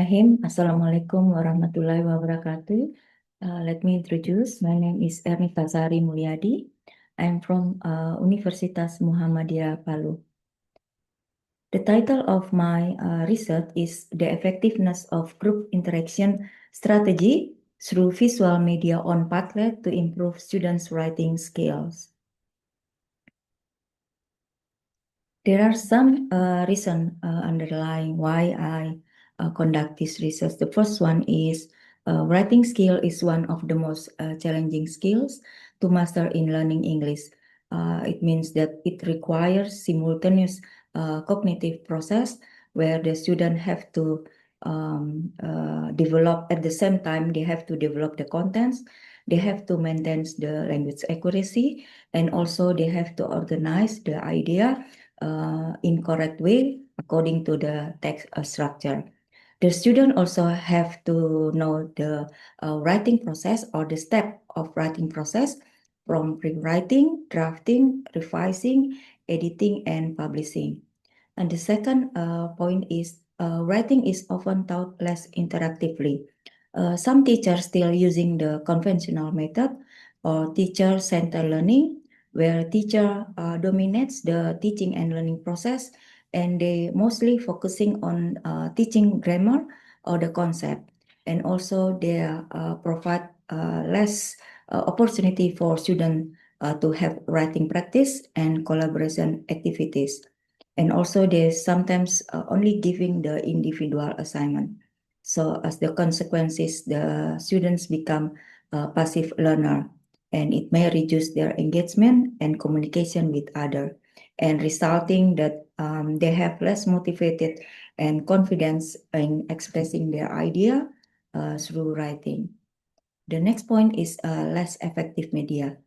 Bismillahirrahmanirrahim. Assalamualaikum warahmatullahi wabarakatuh. Let me introduce. My name is Ernita Sari Mulyadi. I'm from Universitas Muhammadiyah Palu. The title of my research is The Effectiveness of Group Interaction Strategy through Visual Media on Padlet to Improve Students' Writing Skills. There are some reasons underlying why I conduct this research. The first one is writing skill is one of the most challenging skills to master in learning English. It means that it requires simultaneous cognitive process where the student have to develop at the same time. They have to develop the contents, they have to maintain the language accuracy, and also they have to organize the idea in correct way according to the text structure. The student also have to know the writing process or the step of writing process from rewriting, drafting, revising, editing, and publishing. And the second point is writing is often taught less interactively. Some teachers still using the conventional method or teacher-centered learning, where teacher dominates the teaching and learning process, and they mostly focusing on teaching grammar or the concept, and also they provide less opportunity for students to have writing practice and collaboration activities. And also they sometimes only giving the individual assignment. So as the consequences, the students become a passive learner, and it may reduce their engagement and communication with others, and resulting that they have less motivated and confidence in expressing their idea through writing. The next point is less effective media.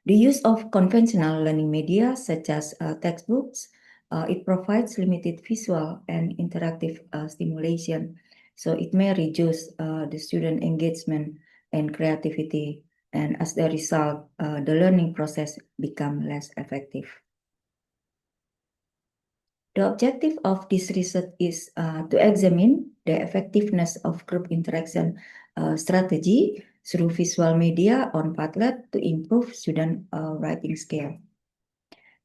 The use of conventional learning media such as textbooks, it provides limited visual and interactive stimulation. So it may reduce the student engagement and creativity, and as a result, the learning process become less effective. The objective of this research is to examine the effectiveness of group interaction strategy through visual media on Padlet to improve student writing skill.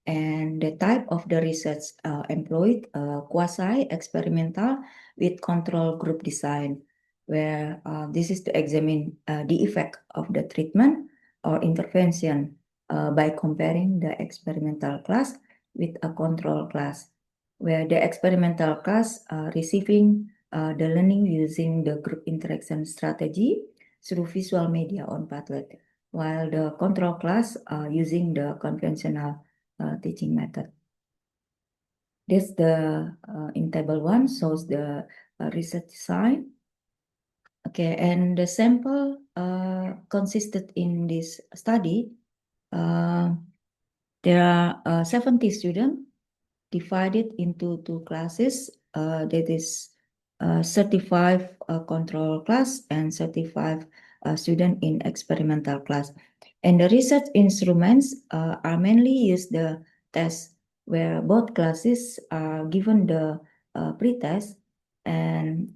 And the type of the research employed quasi-experimental with control group design, where this is to examine the effect of the treatment or intervention by comparing the experimental class with a control class, where the experimental class receiving the learning using the group interaction strategy through visual media on Padlet, while the control class using the conventional teaching method. This in table 1 shows the research design. Okay, and the sample consisted in this study. There are 70 students divided into 2 classes. That is 35 control class and 35 student in experimental class. And the research instruments are mainly use the test, where both classes are given the pretest, and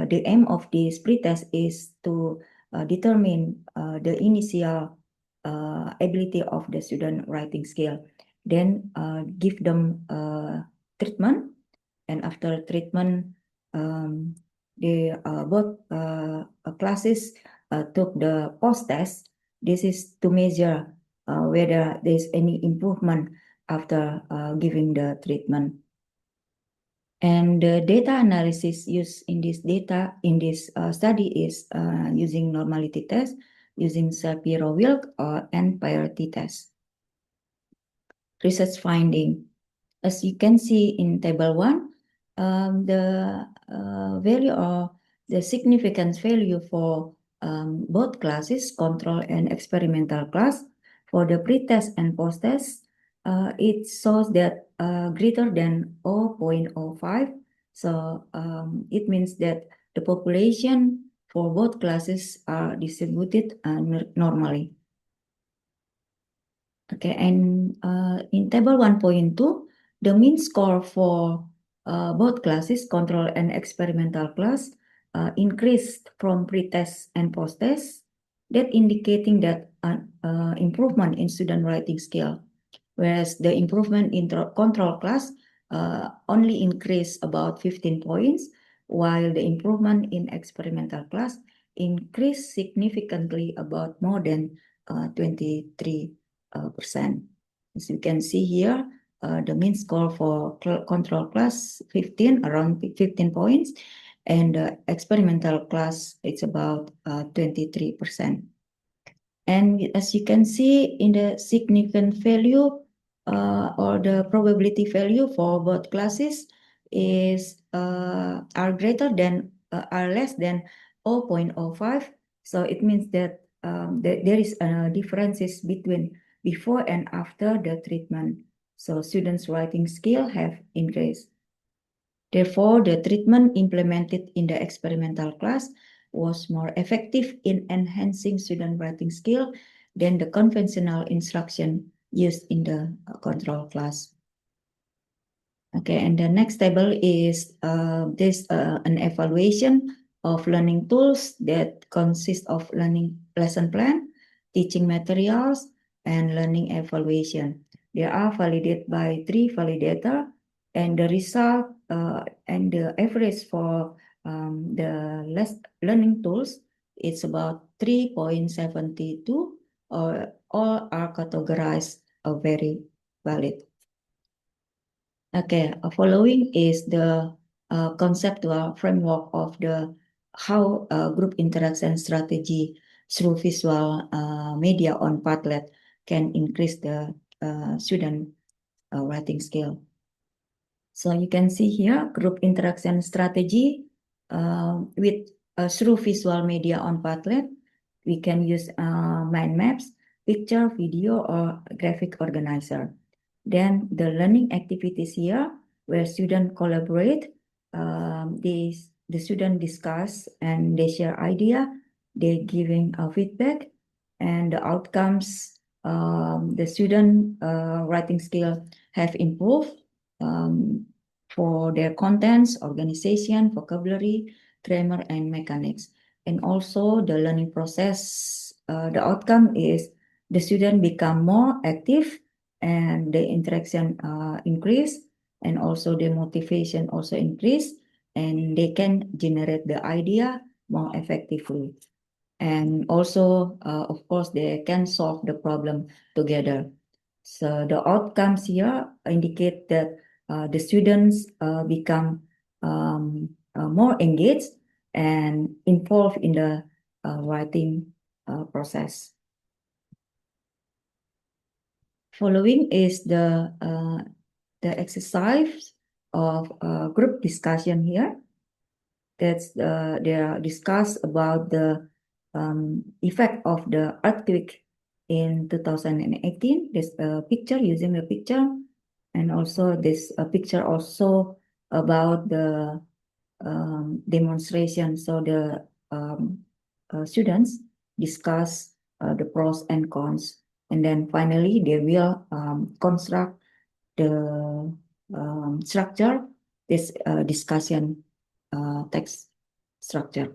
the aim of this pretest is to determine the initial ability of the student writing skill. Then give them treatment, and after treatment, they both classes took the post test. This is to measure whether there is any improvement after giving the treatment. And the data analysis used in this study is using normality test, using Shapiro-Wilk and Pearson test. Research finding. As you can see in table 1, the value or the significance value for both classes, control and experimental class, for the pretest and post-test, it shows that greater than 0.05. So it means that the population for both classes are distributed normally. Okay, and in table 1.2, the mean score for both classes, control and experimental class, increased from pre-test and post-test, that indicating that improvement in student writing skill, whereas the improvement in control class only increased about 15 points, while the improvement in experimental class increased significantly about more than 23%. As you can see here, the mean score for control class 15, around 15 points, and experimental class it's about 23%. And as you can see in the significant value or the probability value for both classes is are greater than are less than 0.05. So it means that there is differences between before and after the treatment. So students' writing skill have increased. Therefore, the treatment implemented in the experimental class was more effective in enhancing student writing skill than the conventional instruction used in the control class. Okay, and the next table is an evaluation of learning tools that consist of learning lesson plan, teaching materials, and learning evaluation. They are validated by 3 validators, and the result and the average for the learning tools it's about 3.72, or all are categorized very valid. Okay, following is the conceptual framework of the how group interaction strategy through visual media on Padlet can increase the student writing skill. So you can see here group interaction strategy with through visual media on Padlet. We can use mind maps, picture, video, or graphic organizer. Then the learning activities here, where students collaborate, the student discuss and they share idea, they giving feedback, and the outcomes, the student writing skill have improved for their contents, organization, vocabulary, grammar, and mechanics. And also the learning process, the outcome is the student become more active and the interaction increase, and also the motivation also increase, and they can generate the idea more effectively. And also, of course, they can solve the problem together. So the outcomes here indicate that the students become more engaged and involved in the writing process. Following is the exercise of group discussion here. That's they are discussed about the effect of the earthquake in 2018. This picture, using the picture, and also this picture also about the demonstration. So the students discuss the pros and cons, and then finally they will construct the structure, this discussion text structure.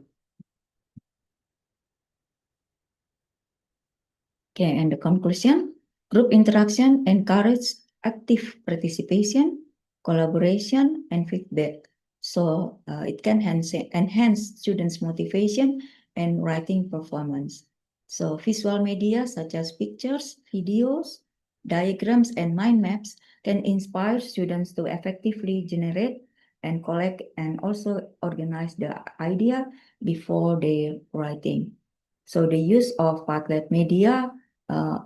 Okay, and the conclusion, group interaction encourage active participation, collaboration, and feedback. So it can enhance students' motivation and writing performance. So visual media such as pictures, videos, diagrams, and mind maps can inspire students to effectively generate and collect and also organize the idea before their writing. So the use of Padlet media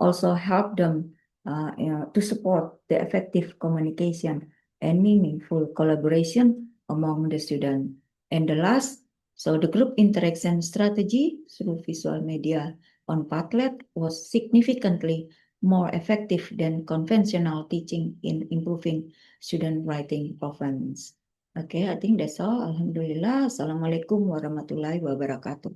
also help them to support the effective communication and meaningful collaboration among the students. And the last, so the group interaction strategy through visual media on Padlet was significantly more effective than conventional teaching in improving student writing performance. Okay, I think that's all. Alhamdulillah. Assalamualaikum warahmatullahi wabarakatuh.